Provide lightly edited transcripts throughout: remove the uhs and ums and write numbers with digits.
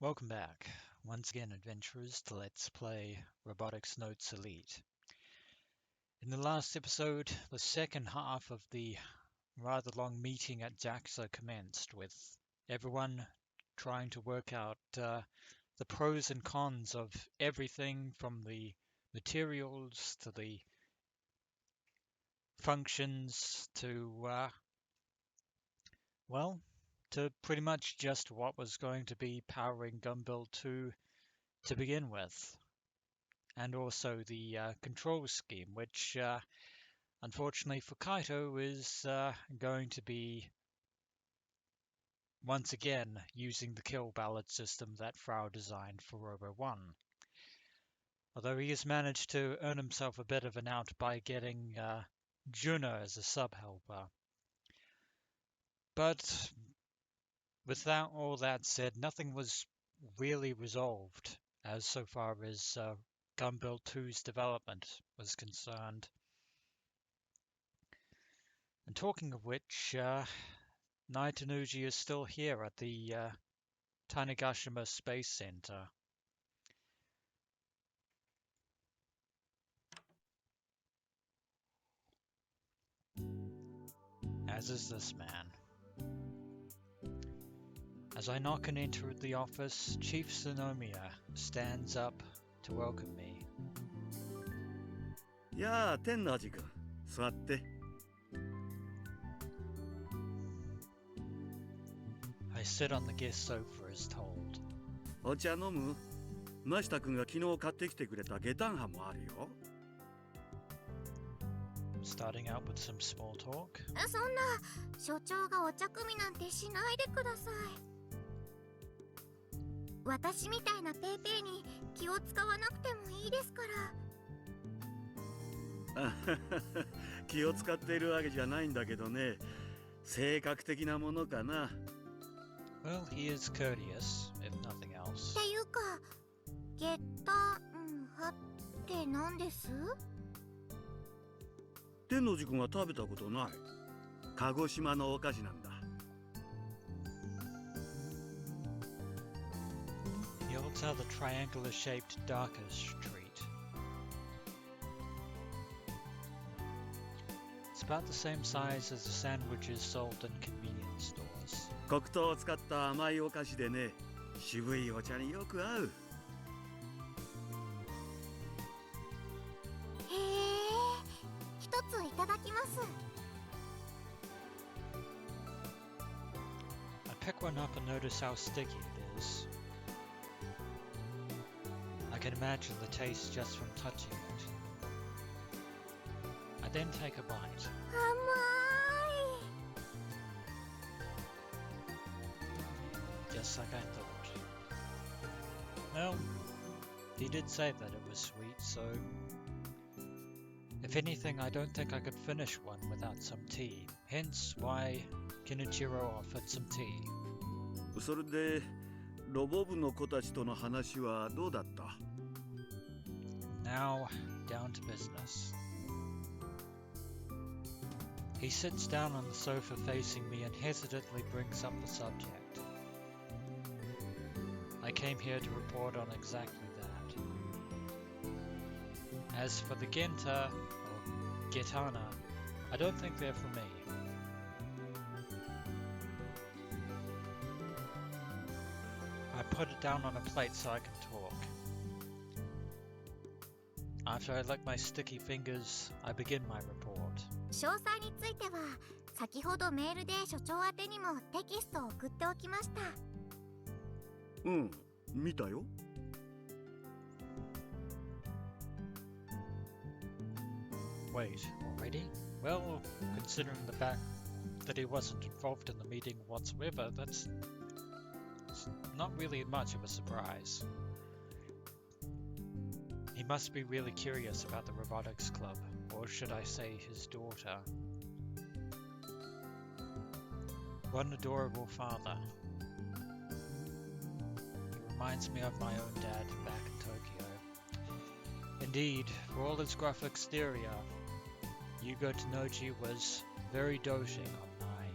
Welcome back, once again adventurers, to Let's Play Robotics Notes Elite. In the last episode, the second half of the rather long meeting at JAXA commenced, with everyone trying to work out the pros and cons of everything from the materials to the functions to, well, to pretty much just what was going to be powering Gunbuild 2 to begin with. And also the control scheme, which unfortunately for Kaito is going to be once again using the Kill-Ballad system that Frau designed for Robo 1. Although he has managed to earn himself a bit of an out by getting Juno as a sub-helper. But without all that said, nothing was really resolved as so far as Gunbuild 2's development was concerned. And talking of which, Naitanuji is still here at the Tanegashima Space Center. As is this man. As I knock and enter the office, Chief Tsunomiya stands up to welcome me. やあ、天王寺君、座って。I sit on the guest sofa as told. お茶飲む？真下君が昨日買ってきてくれた下炭飯もあるよ。Starting out with some small talk. そんな、所長がお茶汲みなんてしないでください。私みたいなペーペーに気を使わなくてもいいですから。気を使っているわけじゃないんだけどね。性格的なものかな。Well, he is courteous, if nothing else. っていうか、下駄はって何です？天王寺君は食べたことない。鹿児島のお菓子なんだ。He holds out the triangular-shaped darkish treat. It's about the same size as the sandwiches sold in convenience stores. 黒糖を使った甘いお菓子でね、渋いお茶によく合う。へえ、一ついただきます。I pick one up and notice how sticky it is. I can imagine the taste just from touching it. I then take a bite. 甘い。Just like I thought. Well, he did say that it was sweet, so if anything, I don't think I could finish one without some tea. Hence why Kenichiro offered some tea. それで、ロボ部の子たちとの話はどうだった？ Now, down to business. He sits down on the sofa facing me and hesitantly brings up the subject. I came here to report on exactly that. As for the Genta, or Gitana, I don't think they're for me. I put it down on a plate so I can talk. After I lick my sticky fingers, I begin my report. 詳細については、先ほどメールで所長宛てにもテキストを送っておきました。うん、見たよ。Wait, already? Well, considering the fact that he wasn't involved in the meeting whatsoever, that's not really much of a surprise. He must be really curious about the Robotics Club, or should I say his daughter. What an adorable father. He reminds me of my own dad back in Tokyo. Indeed, for all his gruff exterior, Yugo Tanoji was very doting on Nai.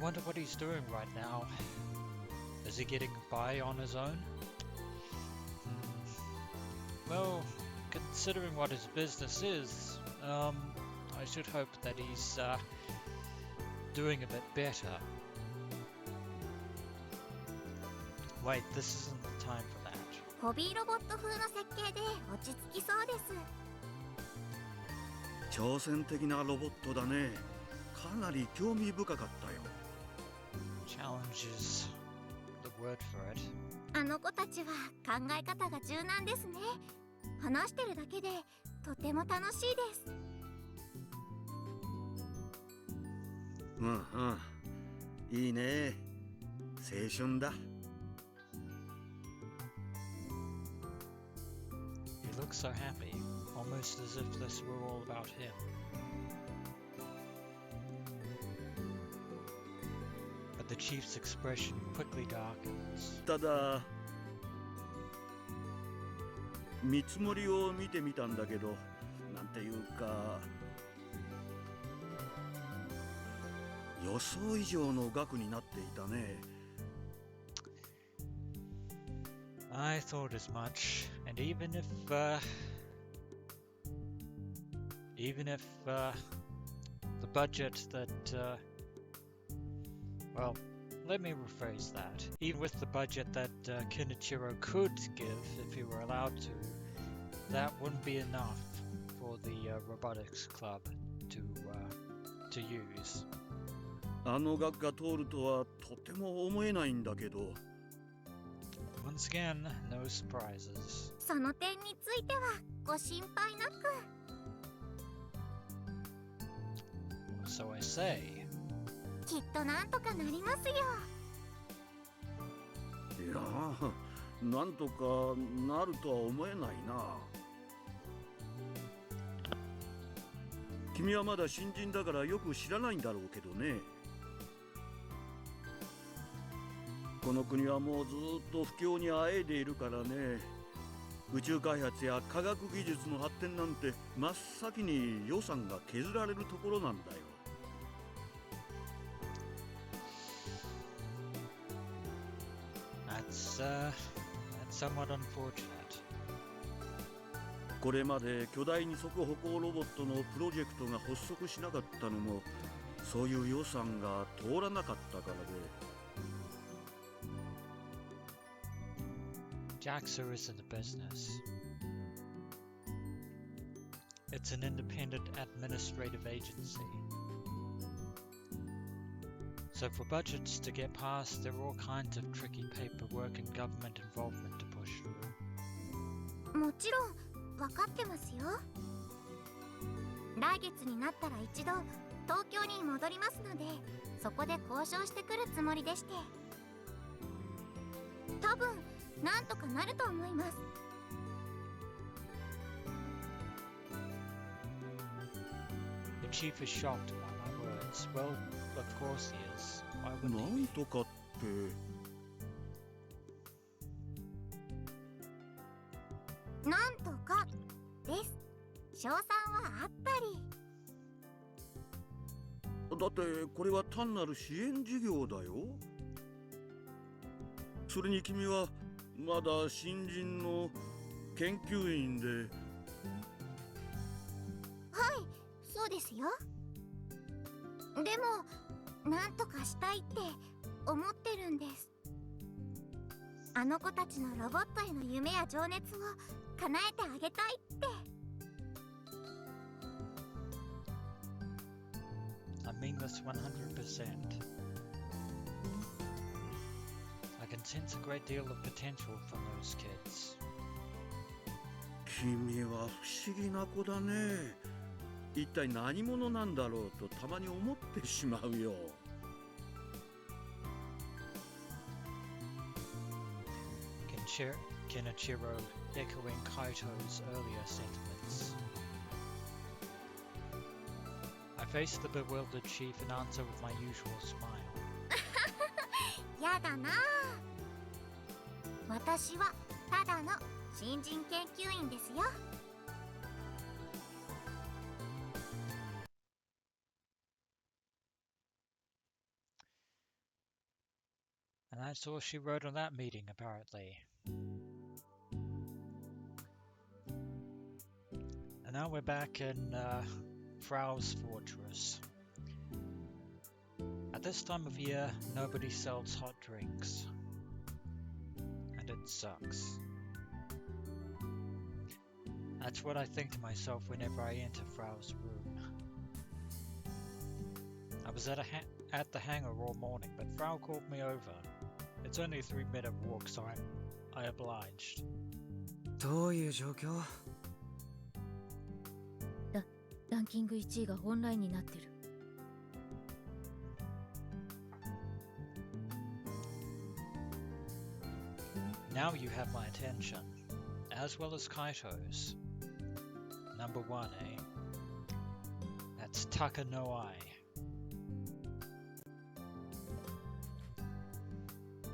wonder what he's doing right now. Is he getting by on his own? Well, considering what his business is, I should hope that he's doing a bit better. Wait, this isn't the time for that. ホビーロボット風の設計で落ち着きそうです。挑戦的なロボットだね。かなり興味深かったよ。Challenge is the word for it. あの子たちは考え方が柔軟ですね。話してるだけでとても楽しいです。うんうん。いいね。青春だ。He looks so happy, almost as if this were all about him. But the chief's expression quickly darkens. ただ見積もりを見てみたんだけど、なんていうか予想以上の額になっていたね。I thought as much, and even if the budget that well, let me rephrase that. Even with the budget that Kenichiro could give if he were allowed to, that wouldn't be enough for the robotics club to use. あの額が通るとはとても思えないんだけど。Once again, no surprises. その点についてはご心配なく。So I say. きっとなんとかなりますよ。いやー、なんとかなるとは思えないな。君はまだ新人だからよく知らないんだろうけどね。この国はもうずっと不況にあえいでいるからね。宇宙開発や科学技術の発展なんて真っ先に予算が削られるところなんだよ。That's somewhat unfortunate. これまで巨大二足歩行ロボットのプロジェクトが発足しなかったのも、そういう予算が通らなかったからで。JAXA isn't a business. It's an independent administrative agency. So for budgets to get passed, there are all kinds of tricky paperwork and government involvement to push through. もちろん分かってますよ。来月になったら一度東京に戻りますので、そこで交渉してくるつもりでして。多分なんとかなると思います。The chief is shocked by my words. Well, of course he is. Why な wouldn't he ん be? とかって。なんとかです。賞賛はあったり。だってこれは単なる支援事業だよ。それに君はまだ新人の研究員で。はい、そうですよ。でもなんとかしたいって思ってるんです。あの子たちのロボットへの夢や情熱を叶えてあげたいって。I mean this 100%. I can sense a great deal of potential from those kids. 君は不思議な子だね。一体何者なんだろうとたまに思ってしまうよ。Kenichiro echoing Kaito's earlier sentiments. I face the bewildered chief and answer with my usual smile. やだなあ。私はただの新人研究員ですよ。That's all she wrote on that meeting, apparently. And now we're back in Frau's fortress. At this time of year, nobody sells hot drinks. And it sucks. That's what I think to myself whenever I enter Frau's room. I was at the hangar all morning, but Frau called me over. It's only a 3-minute walk, so I obliged. どういう状況？ランキング1位がオンラインになってる。Now you have my attention, as well as Kaito's. Number 1, eh? That's Taka no Ai.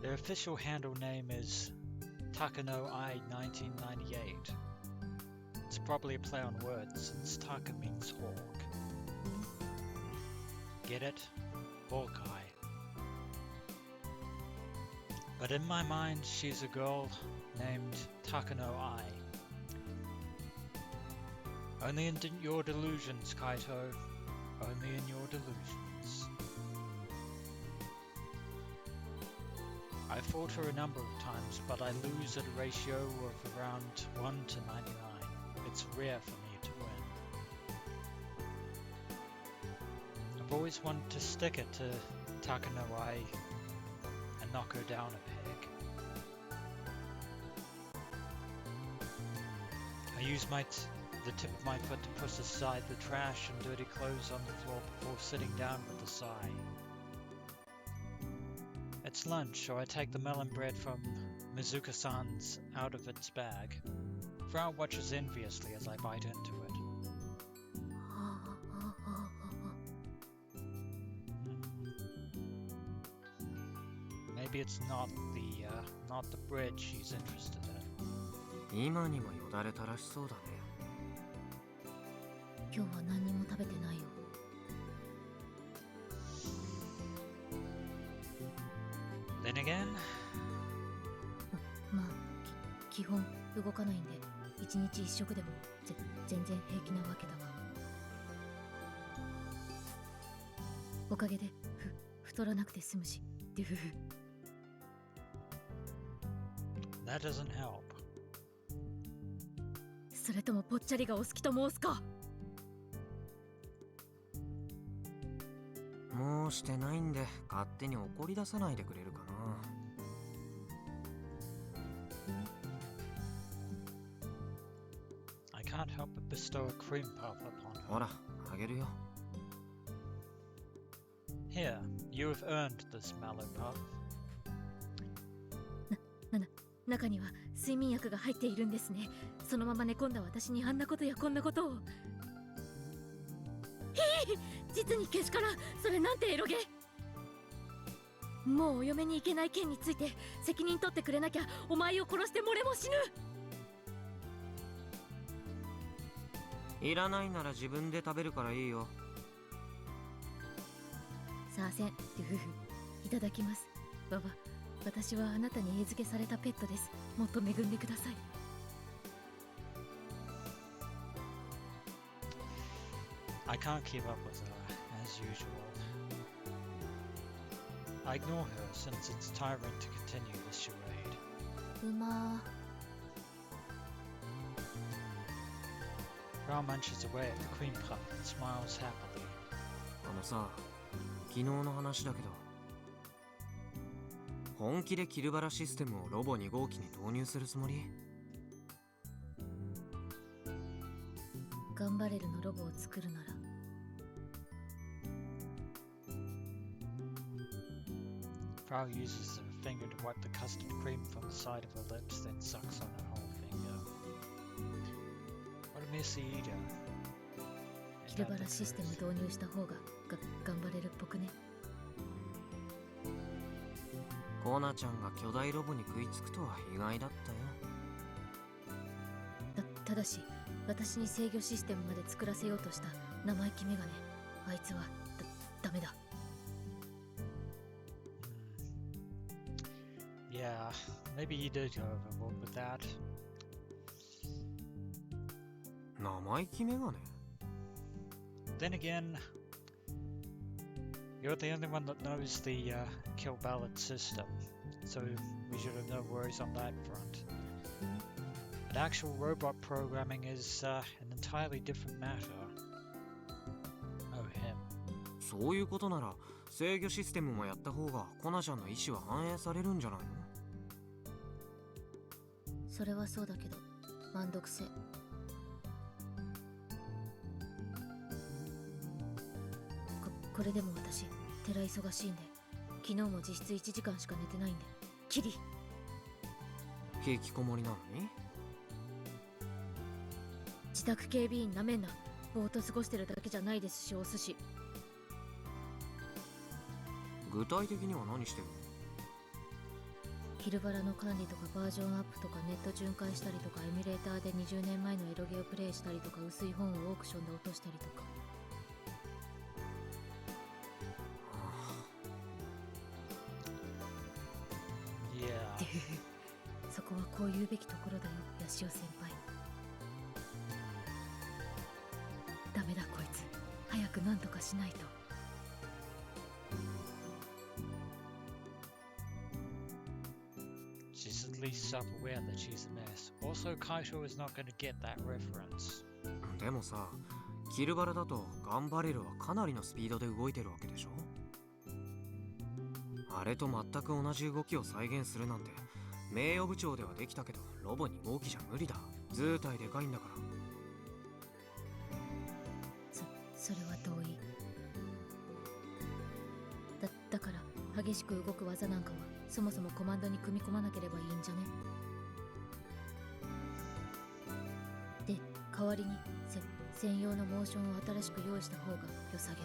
Their official handle name is Taka no Ai 1998. It's probably a play on words since Taka means hawk. Get it? Hawkeye. But in my mind, she's a girl named Taka no Ai. Only in your delusions, Kaito. Only in your delusions. I fought her a number of times, but I lose at a ratio of around 1 to 99. It's rare for me to win. I've always wanted to stick it to Taka no Ai and knock her down a peg. I use the tip of my foot to push aside the trash and dirty clothes on the floor before sitting down with a sigh. It's lunch, so I take the melon bread from Mizuka-san's out of its bag. Frau watches enviously as I bite into it. Maybe it's not the bread she's interested in. 今にもよだれ垂らしそうだね。今日は何にも食べてないよ。Then again, まあ基本動かないんで1日1食でも全然平気なわけだが。おかげで太らなくて済むし。デュフフ。that doesn't help. それともぽっちゃりがお好きと申すか。もうしてないんで勝手に怒り出さないでくれるかな。I can't help but bestow a cream puff upon her. ほら、あげるよ。Here, you have earned this mallow puff. 中には睡眠薬が入っているんですね。そのまま寝込んだ私にあんなことやこんなことを。実にけしからん。それなんてエロゲ。もうお嫁に行けない件について責任取ってくれなきゃお前を殺して漏れも死ぬ。いらないなら自分で食べるからいいよ。さあせん、デュフフ。いただきます。ババ、私はあなたに餌付けされたペットです。もっと恵んでください。I can't keep up with her, as usual. I ignore her since it's tiring to continue this charade. うま Frau munches away at the cream puff and smiles happily. あのさ、昨日の話だけど、本気でキルバラシステムをロボ2号機に導入するつもり？頑張れるのロボを作るなら。Frau uses her finger to wipe the custard cream from the side of her lips, then sucks on her whole finger. What a messy eater. キルバラシステム導入した方が頑張れるっぽくね。コナちゃんが巨大ロボに食いつくとは意外だったよ。ただし私に制御システムまで作らせようとした生意気メガネ、あいつはダメだ。Yeah, maybe you did go overboard with that. 生意気メガネ Then again, you're the only one that knows the Kill-Ballad system, so we should have no worries on that front. But actual robot programming is an entirely different matter. Oh, him. そういうことなら制御システムもやった方がコナちゃんの意思は反映されるんじゃないの？それはそうだけど、満足せ。これでも私、寺忙しいんで、昨日も実質1時間しか寝てないんで、キリ。引きこもりなのに？自宅警備員なめんな。ぼーっと過ごしてるだけじゃないですし、お寿司。具体的には何してるの？キルバラの管理とかバージョンアップとかネット巡回したりとかエミュレーターで20年前のエロゲをプレイしたりとか薄い本をオークションで落としたりとか。Yeah. そこはこう言うべきところだよ、ヤシオ先輩。ダメだこいつ、早く何とかしないと。She's at least self-aware that she's a mess. Also, Kaito is not going to get that reference. でもさ、キルバラだとガンバレルはかなりのスピードで動いてるわけでしょ？あれと全く同じ動きを再現するなんて名誉部長ではできたけどロボ2号機じゃ無理だ。図体でかいんだから。それは同意だから激しく動く技なんかはそもそもコマンドに組み込まなければいいんじゃね。で、代わりに専用のモーションを新しく用意した方が良さげ。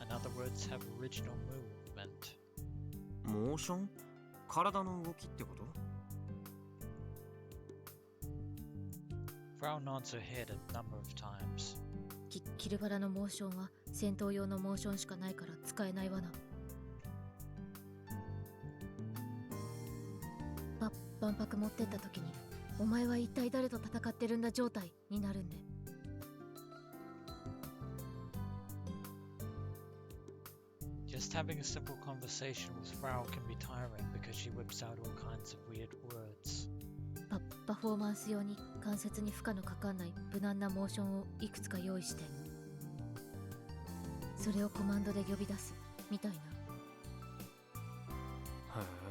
In other words, have original movement. モーション？体の動きってこと？ Frau nods her head a number of times. キルバラのモーションは戦闘用のモーションしかないから使えないわな。万博持ってった時にお前は一体誰と戦ってるんだ状態になるんで。Just having a simple conversation with Frau can be tiring because she whips out all kinds of weird words. パフォーマンス用に関節に負荷のかかんない無難なモーションをいくつか用意して、それをコマンドで呼び出すみたいな。へえ。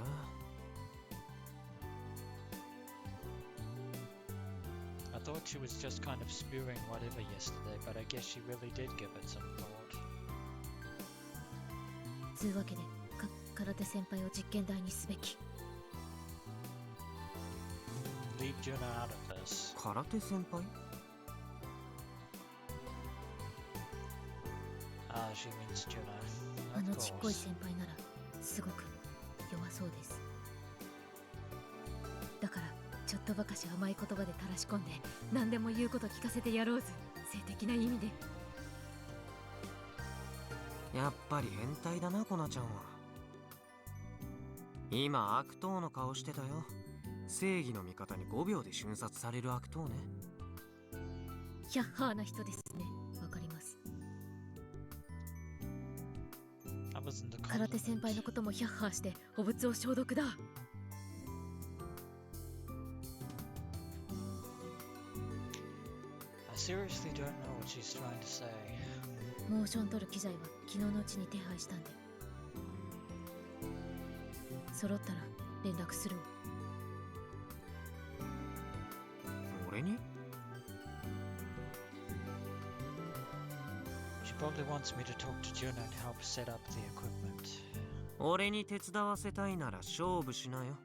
I thought she was just kind of spewing whatever yesterday, but I guess she really did give it some thought. つうわけで空手先輩を実験台にすべき。Leave Juna out of this. 空手先輩？ She means Juna. あ Of のちっこい course. 先輩ならすごく弱そうです。だからちょっとばかし甘い言葉で垂らし込んで何でも言うこと聞かせてやろうぜ。性的な意味で。やっぱり変態だな、コナちゃんは。今悪党の顔してたよ。正義の味方に5秒で瞬殺される悪党ね。ヒャッハーな人ですね。わかります。 That wasn't a 空手先輩 compliment. のこともヒャッハーして汚物を消毒だ。 I seriously don't know what she's trying to say. モーション取る機材は昨日のうちに手配したんで、揃ったら連絡するわ。俺に？ She probably wants me to talk to Juna and help set up the equipment. 俺に手伝わせたいなら勝負しなよ。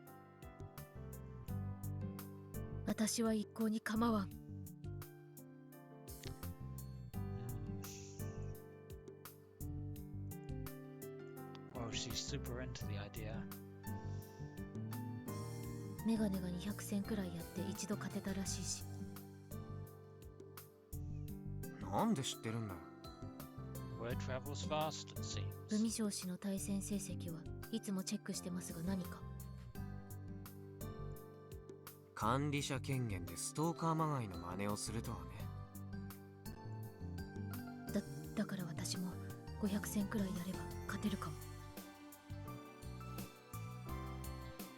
私は一向に構わん。 Oh, she's super into the idea. メガネが200戦くらいやって一度勝てたらしいし。なんで知ってるんだよ。 Word travels fast, it seems. 文章氏の対戦成績はいつもチェックしてますが何か？管理者権限でストーカーまがいの真似をするとはね。だから私も500戦くらいやれば勝てるかも。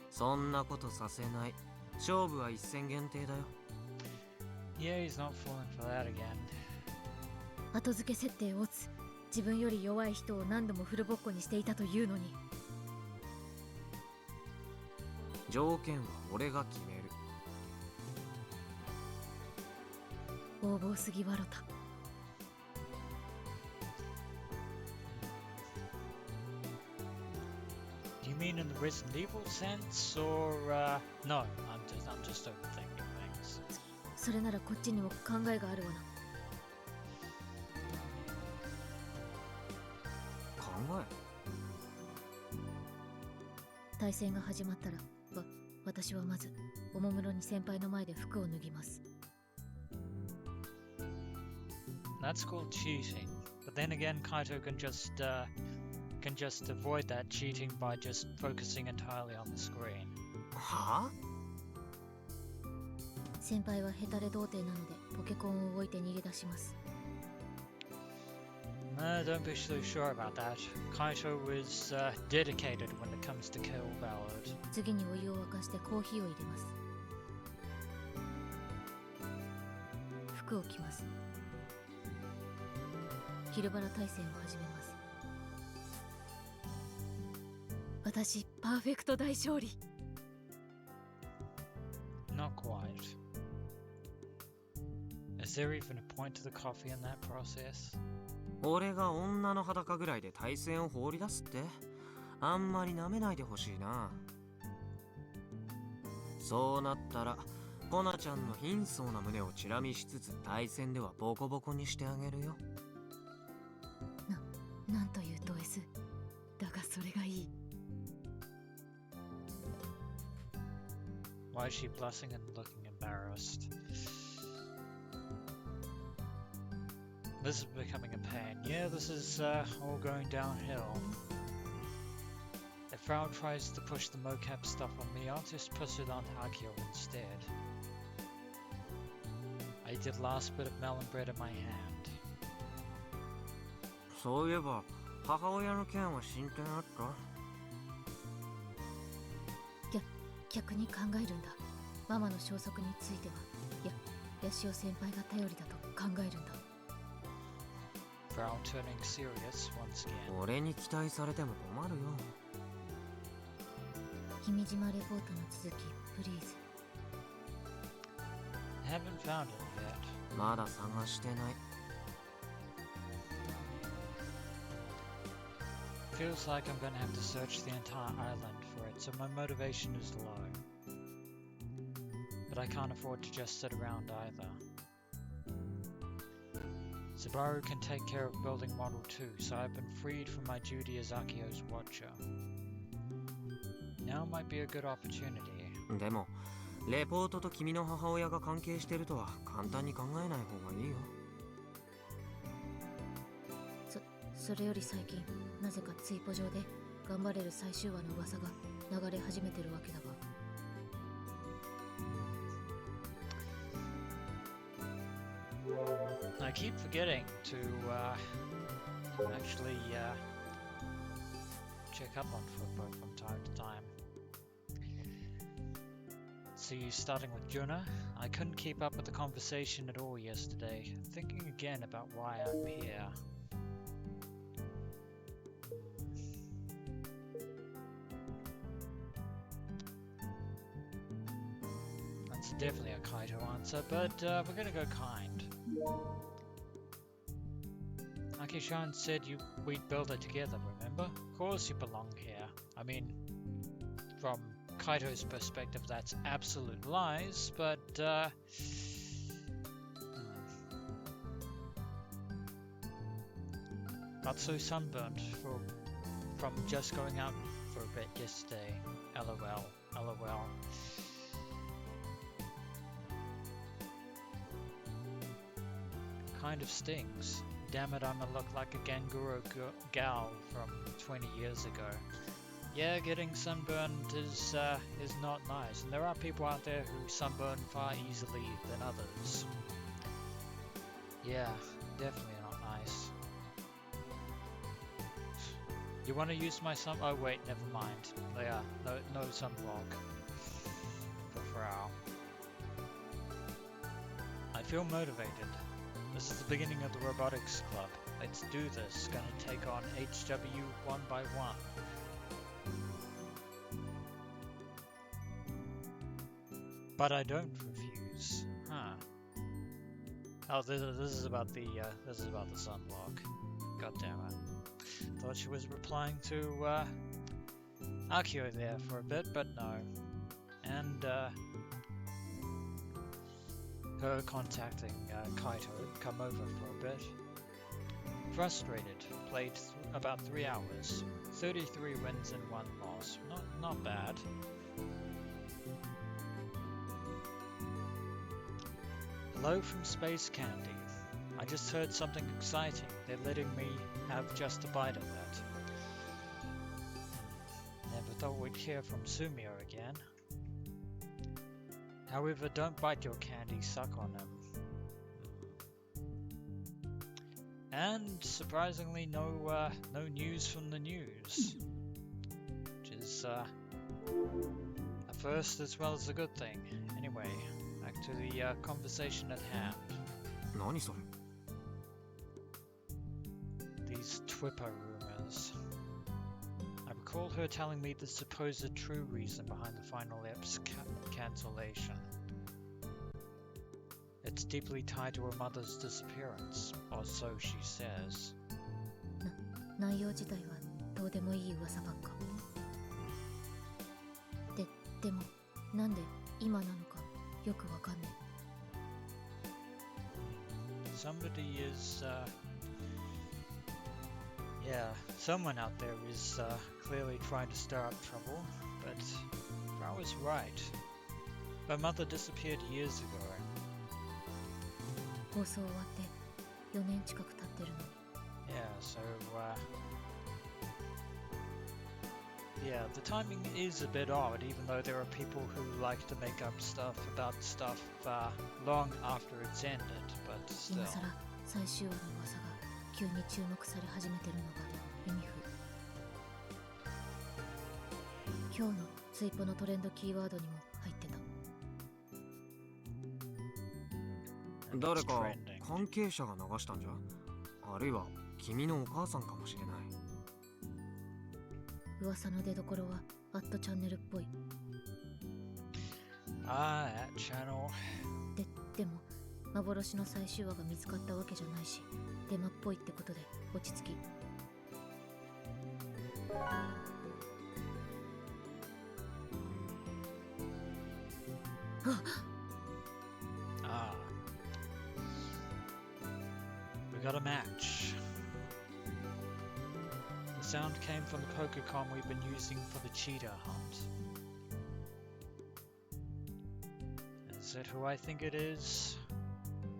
そんなことさせない。勝負は一戦限定だよ。Yeah, he's not falling for that again. 後付け設定を打つ。自分より弱い人を何度もフルボッコにしていたというのに。条件は俺が決める。横暴すぎわろた。Do you mean in the Resident Evil sense, or no? I'm just overthinking things. それならこっちにも考えがあるわな。考対戦が始まったら私はまずおもむろに先輩の前で服を脱ぎます。That's called cheating. But then again, Kaito can just avoid that cheating by just focusing entirely on the screen. はあ？先輩はヘタレ童貞なのでポケコンを置いて逃げ出します。Don't be so sure about that. Kaito is dedicated when it comes to Kill-Ballad. 次にお湯を沸かしてコーヒーを入れます。服を着ます。昼バラ対戦を始めます。私パーフェクト大勝利。 Not quite. Is there even a point to the coffee in that process? 俺が女の裸ぐらいで対戦を放り出すって？あんまり舐めないでほしいな。そうなったらコナちゃんの貧相な胸をチラ見しつつ対戦ではボコボコにしてあげるよ。なんというド S。 だがそれがいい。 Why is she blushing and looking embarrassed? This is becoming a pain. Yeah, this is all going downhill. If Frau tries to push the mocap stuff on me, I'll just push it on Akio instead. I did last bit of melon bread in my hand. そういえば母親の件は進展あった？逆に考えるんだ。ママの消息についてはヤシオ先輩が頼りだと考えるんだ。Frau turning serious once again. 俺に期待されても困るよ。君島レポートの続き、プリーズ。 Haven't found it yet. まだ探してない。Feels like I'm gonna have to search the entire island for it, so my motivation is low. But I can't afford to just sit around either. Subaru can take care of building Model 2, so I've been freed from my duty as Akio's watcher. Now might be a good opportunity. でもレポートと君の母親が関係してるとは簡単に考えない方がいいよ。それより最近なぜかツイポ上で頑張れる最終話の噂が流れ始めてるわけだが。I keep forgetting to actually check up on Frau from time to time. See, starting with Juna, I couldn't keep up with the conversation at all yesterday, thinking again about why I'm here. That's definitely a Kaito answer, but we're gonna go kind. Aki-chan said we'd build it together, remember? Of course you belong here. I mean, from Kaito's perspective that's absolute lies, but got so sunburnt from just going out for a bit yesterday. LOL, LOL. Kind of stings. Damn it, I'ma look like a Ganguro gal from 20 years ago. yeah, getting sunburned is not nice, and there are people out there who sunburn far easily than others. Yeah, definitely not nice. You want to use my sun? Oh wait, never mind. Yeah, no sunblock for Frau. I feel motivated. This is the beginning of the Robotics Club. Let's do this. Gonna take on HW one by one. But I don't refuse. Huh. Oh, this is about the sunblock. God damn it. Thought she was replying to Akio there for a bit, but no. And her contacting Kaito, come over for a bit. Frustrated, played about 3 hours, 33 wins and 1 loss. Not bad. Hello from Space Candy. I just heard something exciting. They're letting me have just a bite of that. Never thought we'd hear from Sumio again. However, don't bite your candy, suck on them. And surprisingly, no news from the news, which is a first as well as a good thing. Anyway, back to the conversation at hand. 何それ These Twipper rumors. I recall her telling me the supposed true reason behind the final EP's cancellation. It's deeply tied to her mother's disappearance, or so she says. 内容自体はどうでもいい噂ばっか。でもなんで今なのかよくわかんねえ。 Somebody is, yeah, someone out there is clearly trying to stir up trouble, but Frau was right. Her mother disappeared years ago. 放送終わって4年近く経ってるのに。 Yeah, so, yeah, the timing is a bit odd, even though there are people who like to make up stuff about stuff long after it's ended, but still. 今さら最終話の噂が急に注目され始めてるのが意味不。今日のツイポのトレンドキーワードにも入ってた。 誰か関係者が流したんじゃあるいは君のお母さんかもしれない噂の出所はアットチャンネルっぽい。 Ah, that channel. でも幻の最終話が見つかったわけじゃないしデマっぽいってことで落ち着き。 Ah. We got a match. The sound came from the Pokécom we've been using for the cheetah hunt. Is it who I think it is?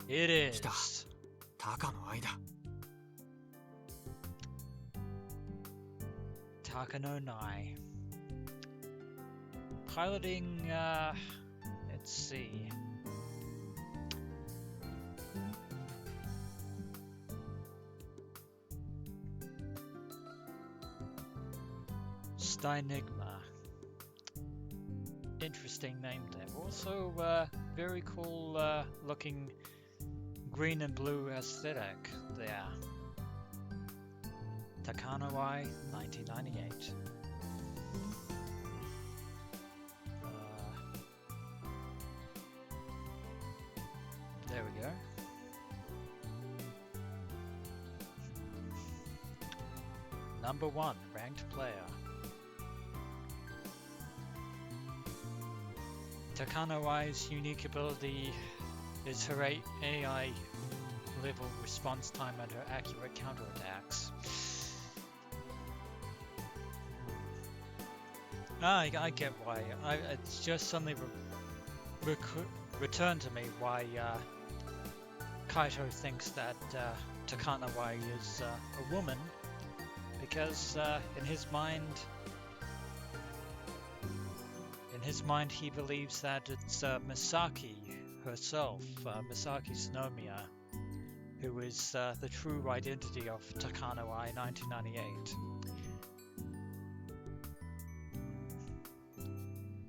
It is. 来た高の間 Takano Nai. Piloting, let's see. Stynigma. Interesting name there. Also, very cool looking green and blue aesthetic there. Takanawai 1998. There we go. Number 1 ranked player. Takanawai's unique ability is her AI level response time and her accurate counterattacks. I get why. It's just suddenly returned to me why Kaito thinks that Takanawai is a woman, because in his mind In his mind, he believes that it's Misaki herself, Misaki Tsunomiya, who is the true identity of Takano Ai 1998.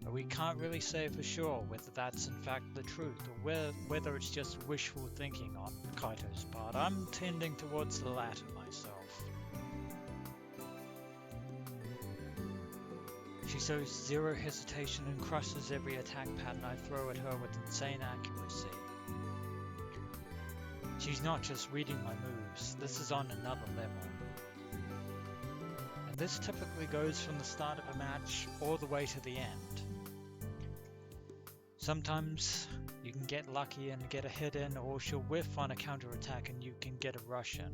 But we can't really say for sure whether that's in fact the truth, or whether it's just wishful thinking on Kaito's part. I'm tending towards the latter myself. She shows zero hesitation and crushes every attack pattern I throw at her with insane accuracy. She's not just reading my moves, this is on another level. And this typically goes from the start of a match all the way to the end. Sometimes you can get lucky and get a hit in, or she'll whiff on a counterattack and you can get a rush in.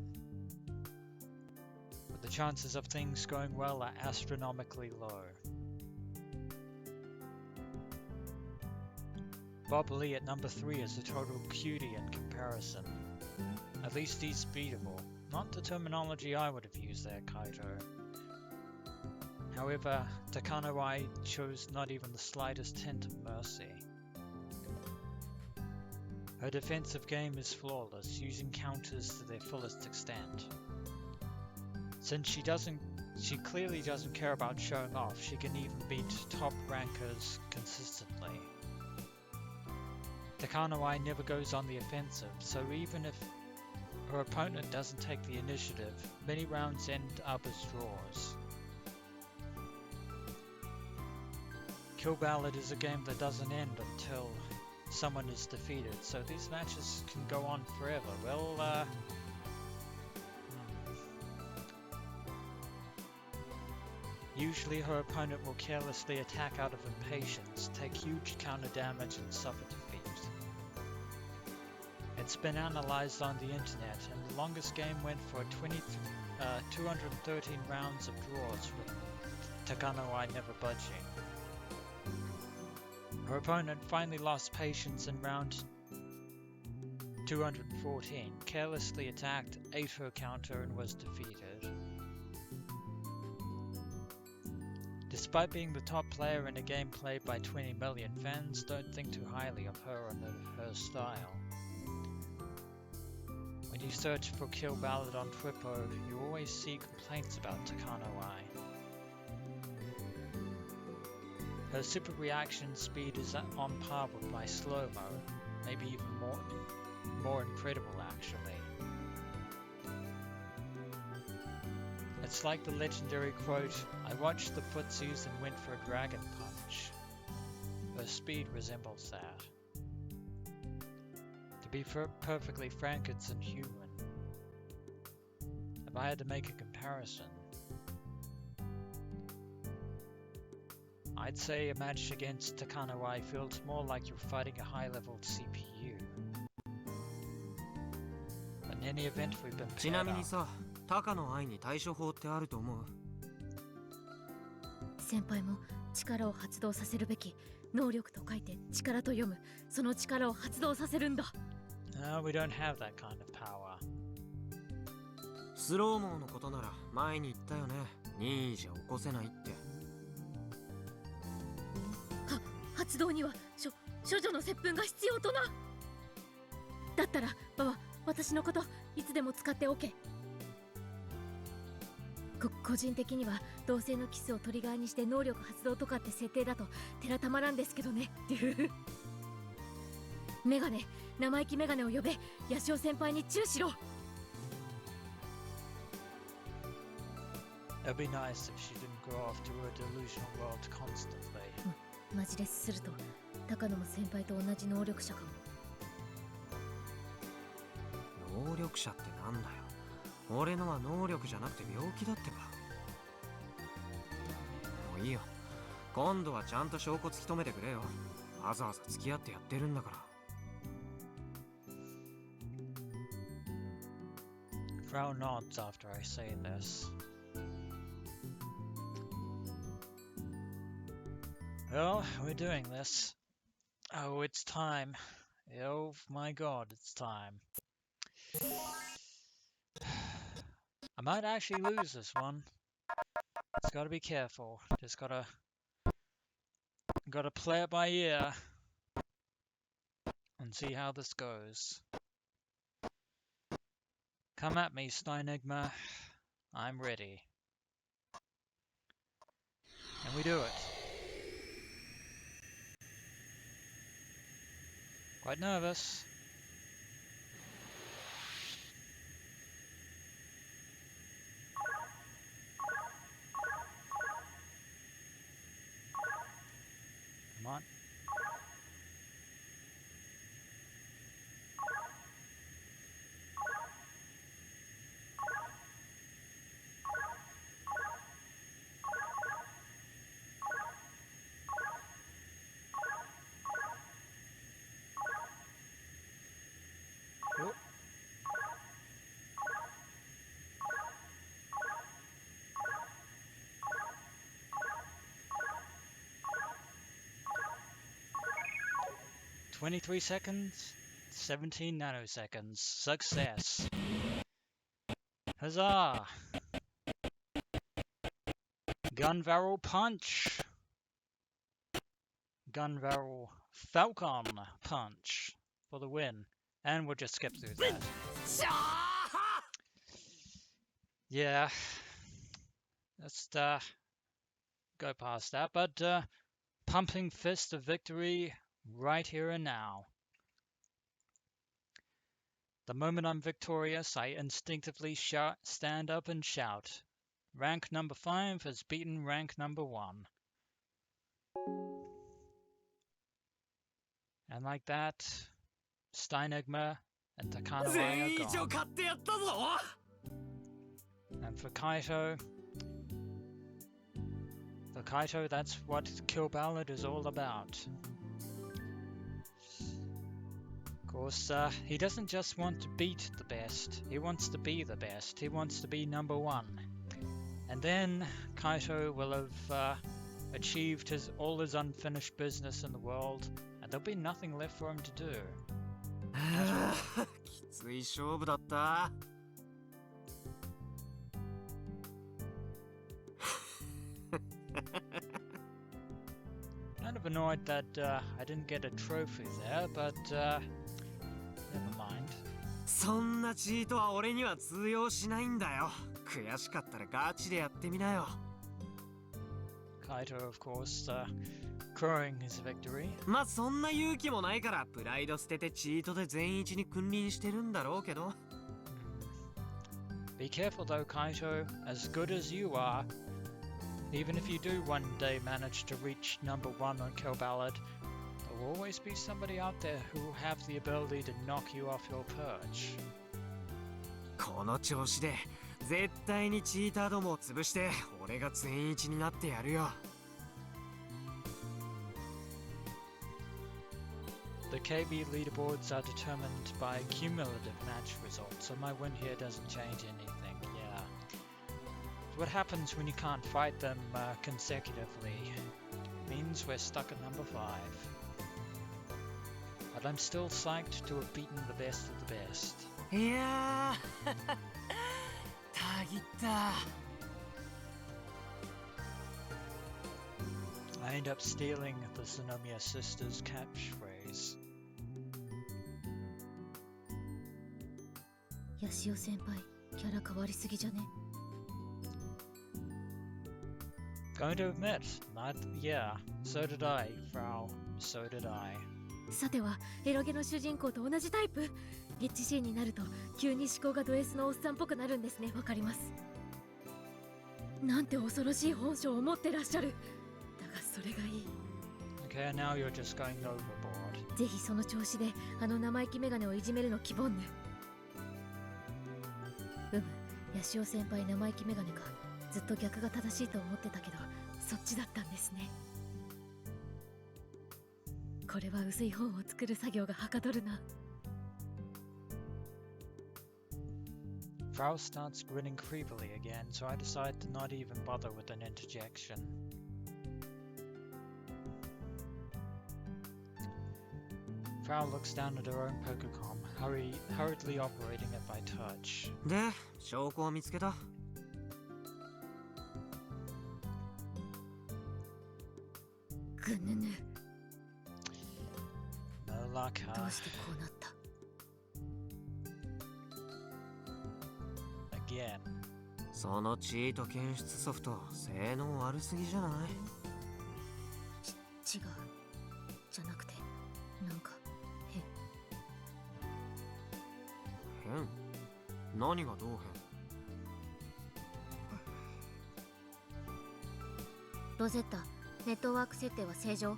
But the chances of things going well are astronomically low. Bob Lee at number 3 is a total cutie in comparison. At least he's beatable, not the terminology I would have used there, Kaito. However, Takano Ai shows not even the slightest hint of mercy. Her defensive game is flawless, using counters to their fullest extent. Since she clearly doesn't care about showing off, she can even beat top rankers consistently. Takano Ai never goes on the offensive, so even if her opponent doesn't take the initiative, many rounds end up as draws. Kill-Ballad is a game that doesn't end until someone is defeated, so these matches can go on forever. Well, usually her opponent will carelessly attack out of impatience, take huge counter damage and suffer defeat. It's been analysed on the internet, and the longest game went for 213 rounds of draws, with Takano Ai never budging. Her opponent finally lost patience in round 214, carelessly attacked, ate her counter, and was defeated. Despite being the top player in a game played by 20 million, fans don't think too highly of her and her style. When you search for Kill-Ballad on Twitter, you always see complaints about Takano Ai. Her super reaction speed is on par with my slow-mo, maybe even more incredible actually. It's like the legendary quote, "I watched the footsies and went for a dragon punch." Her speed resembles that. To be perfectly frank, it's inhuman. If I had to make a comparison, I'd say a match against Takano Ai feels more like you're fighting a high-level CPU. In any event, we've been ちな paired みに up. さ、高野愛に対処法ってあると思う？先輩も力を発動させるべき。能力と書いて力と読む。その力を発動させるんだ。No, we don't have that kind of power. スローモーのことなら前に言ったよね。任意じゃ起こせないって。発動には処女の接吻が必要とな。だったら私のこといつでも使っておけ。個人的には同性のキスをトリガーにして能力発動とかって設定だと寺たまらんですけどね。メガネ、生意気メガネを呼べ。ヤシオ先輩にチューしろ。 It'd be nice if she didn't go off to a delusional world constantly. マジレスすると高野も先輩と同じ能力者かも。能力者ってなんだよ。俺のは能力じゃなくて病気だってか。もういいよ。今度はちゃんと証拠突き止めてくれよ。わざわざ付き合ってやってるんだから。Frau nods after I say this. Well, we're doing this. Oh, it's time. Oh my god, it's time. I might actually lose this one. Just gotta be careful. Just gotta Gotta play it by ear and see how this goes. Come at me, Steinigma. I'm ready. And we do it. Quite nervous. Come on. Oh. "23 seconds, 17 nanoseconds. Success. Huzzah! Gun barrel punch. Gun barrel falcon punch for the win. And we'll just skip through that. Yeah. Let's go past that. But pumping fist of victory right here and now. The moment I'm victorious, I instinctively stand up and shout. Rank number 5 has beaten rank number 1. And like that, Steinigma and Takanawai are gone. And for Kaito, that's what Kill-Ballad is all about. Of course, he doesn't just want to beat the best, he wants to be the best. He wants to be number 1. And then Kaito will have achieved all his unfinished business in the world, and there'll be nothing left for him to do. きつい勝負だった。Kind of annoyed that I didn't get a trophy there, but never mind. そんなチートは俺には通用しないんだよ。悔しかったらガチでやってみなよ。Kaito, of course, crowing his victory. まあそんな勇気もないからプライド捨ててチートで全一に君臨してるんだろうけど。Be careful though, Kaito. As good as you are, even if you do one day manage to reach number 1 on Kill-Ballad, there will always be somebody out there who will have the ability to knock you off your perch. この調子で絶対にチーターどもを潰して俺が全一になってやるよ。The KB leaderboards are determined by cumulative match results, so my win here doesn't change anything, yeah. What happens when you can't fight them consecutively? It means we're stuck at number 5. But I'm still psyched to have beaten the best of the best. いやーたぎった。I end up stealing the Tsunomiya sisters' catchphrase. ヤシオ先輩、キャラ変わりすぎじゃね。Going to admit, yeah, so did I, Frau, so did I. さてはエロゲの主人公と同じタイプ。ゲッチシーンになると急に思考がド S のおっさんっぽくなるんですね。わかります。なんて恐ろしい本性を持ってらっしゃる。だがそれがいい。 Okay, now you're just going overboard. ぜひその調子であの生意気メガネをいじめるの希望ぬ。ヤシオ先輩生意気メガネか。ずっと逆が正しいと思ってたけど、そっちだったんですね。これは薄い本を作る作業がはかどるな。Frau starts grinning creepily again, so I decide to not even bother with an interjection. Frau looks down at her own Pokecom, hurriedly operating it by touch. で、証拠を見つけた。ぐぬぬ。 No luck, ど huh? うしてこうなった？ Again. そのチート検出ソフト性能悪すぎじゃない？違う。じゃなくて、なんか変。変？何がどうロゼッタ、ネットワーク設定は正常？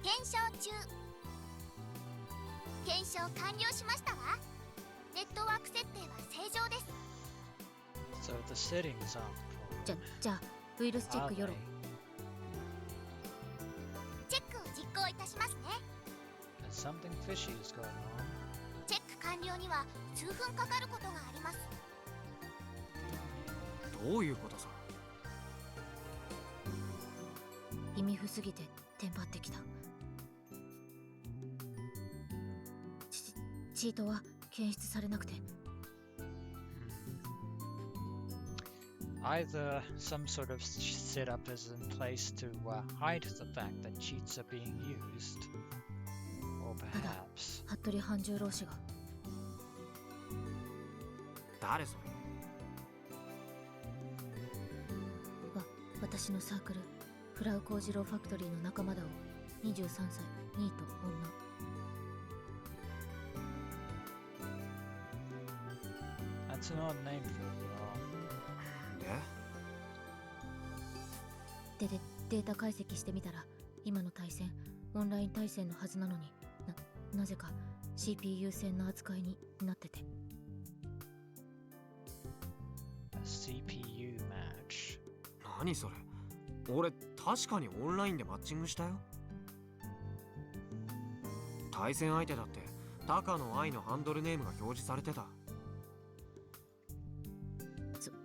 検証中。検証完了しましたわ。ネットワーク設定は正常です。 So the settings aren't じゃあウイルスチェッ are ク they? よろ。チェックを実行いたしますね。 There's something fishy is going on. チェック完了には数分かかることがあります。どういうことさ？意味不すぎてテンパってきた。チートは検出されなくて。Either some sort of setup is in place to hide the fact that cheats are being used, or ただ perhaps 服部半十郎氏が。誰それ？私のサークルフラウ幸次郎ファクトリーの仲間だを。23歳ニート女。 that's an odd name for it. で？データ解析してみたら今の対戦オンライン対戦のはずなのになぜか CPU 戦の扱いになってて。 A CPU match. 何それ？俺確かにオンラインでマッチングしたよ。対戦相手だって高野愛のハンドルネームが表示されてた。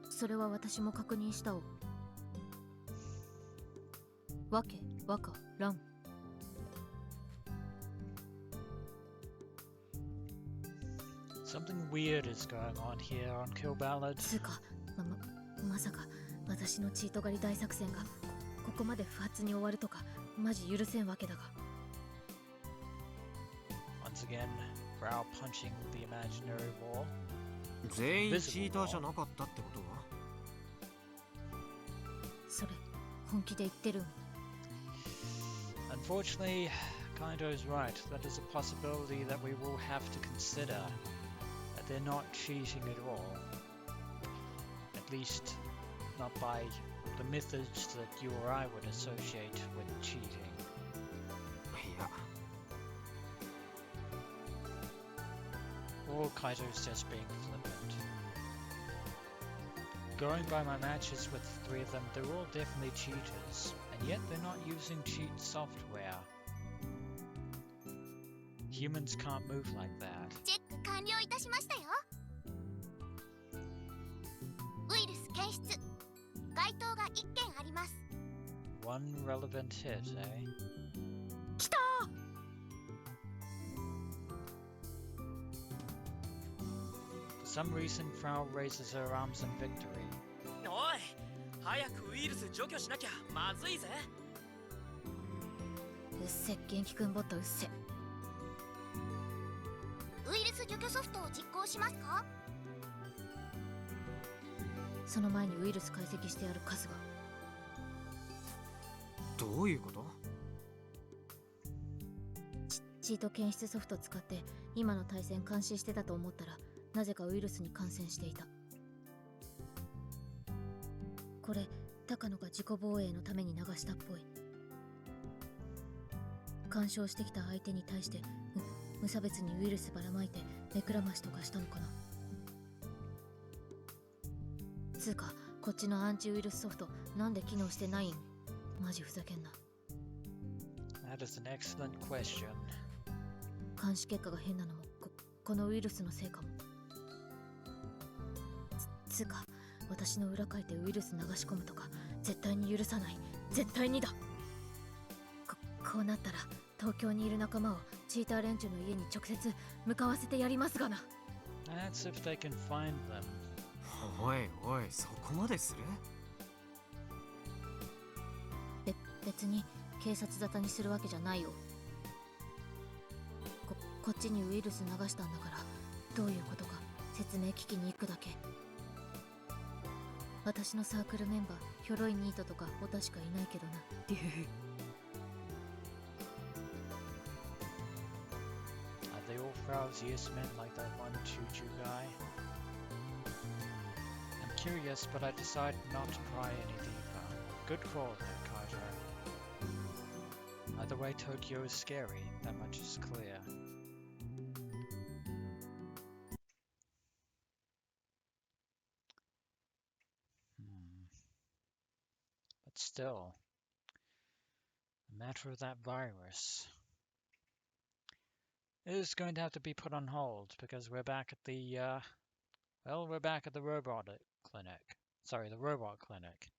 それは私も確認したを。わけわからん。 Something weird is going on here on Kill-Ballad. つうかまさか私のチート狩り大作戦がここまで不発に終わるとかマジ許せんわけだが。 Once again, Frau punching the imaginary wall. 全員チーターじゃなかったってことは？それ本気で言ってるん？ Unfortunately, Kaito's right. That is a possibility that we will have to consider. That they're not cheating at all. At least, not by the methods that you or I would associate with cheating. いや、 Or Kaito's just being flippant. Going by my matches with the three of them, they're all definitely cheaters, and yet they're not using cheat software. Humans can't move like that. チェック完了いたしましたよ。ウイルス検出。該当が1件あります。 One relevant hit, eh? 来た For some reason, Frau raises her arms in victory. おい、早くウイルス除去しなきゃまずいぜ。うっせ元気くんボットうっせ。ウイルス除去ソフトを実行しますか？その前にウイルス解析してやる数が。どういうこと？チート検出ソフト使って今の対戦監視してたと思ったらなぜかウイルスに感染していた。これ高野が自己防衛のために流したっぽい。干渉してきた相手に対して無差別にウイルスばらまいて目くらましとかしたのかな。つうかこっちのアンチウイルスソフトなんで機能してないん？マジふざけんな。 That is an excellent question. 監視結果が変なのもこのウイルスのせいかも。つうか私の裏書いてウイルス流し込むとか絶対に許さない。絶対にだ。こうなったら東京にいる仲間をチーター連中の家に直接向かわせてやりますがな。 That's if they can find them. おいおい、そこまでする？別に警察沙汰にするわけじゃないよ。こっちにウイルス流したんだから、どういうことか説明聞きに行くだけ。私のサークルメンバー、ヒョロイニートとかオタしかいないけどな。Are they all Frau's yes men like that one choo-choo guy? I'm curious, but I decided not to pry any deeper. Good call there, Kaito. Either way, Tokyo is scary, that much is clear. But still, the matter of that virus is going to have to be put on hold because we're back at the, we're back at the robotic clinic. Sorry, the robot clinic.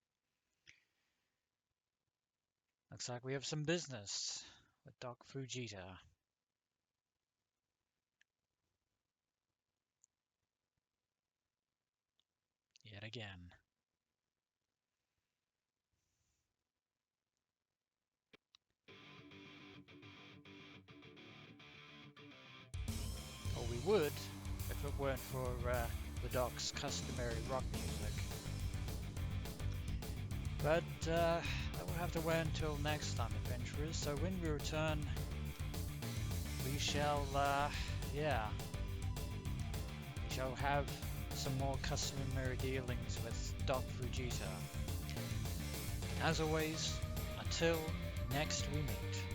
Looks like we have some business with Doc Fujita. Yet again. Or we would, if it weren't for the Doc's customary rock music. But that will have to wait until next time, adventurers. So when we return, we shall, we shall have some more customary dealings with Doc Fujita. As always, until next we meet.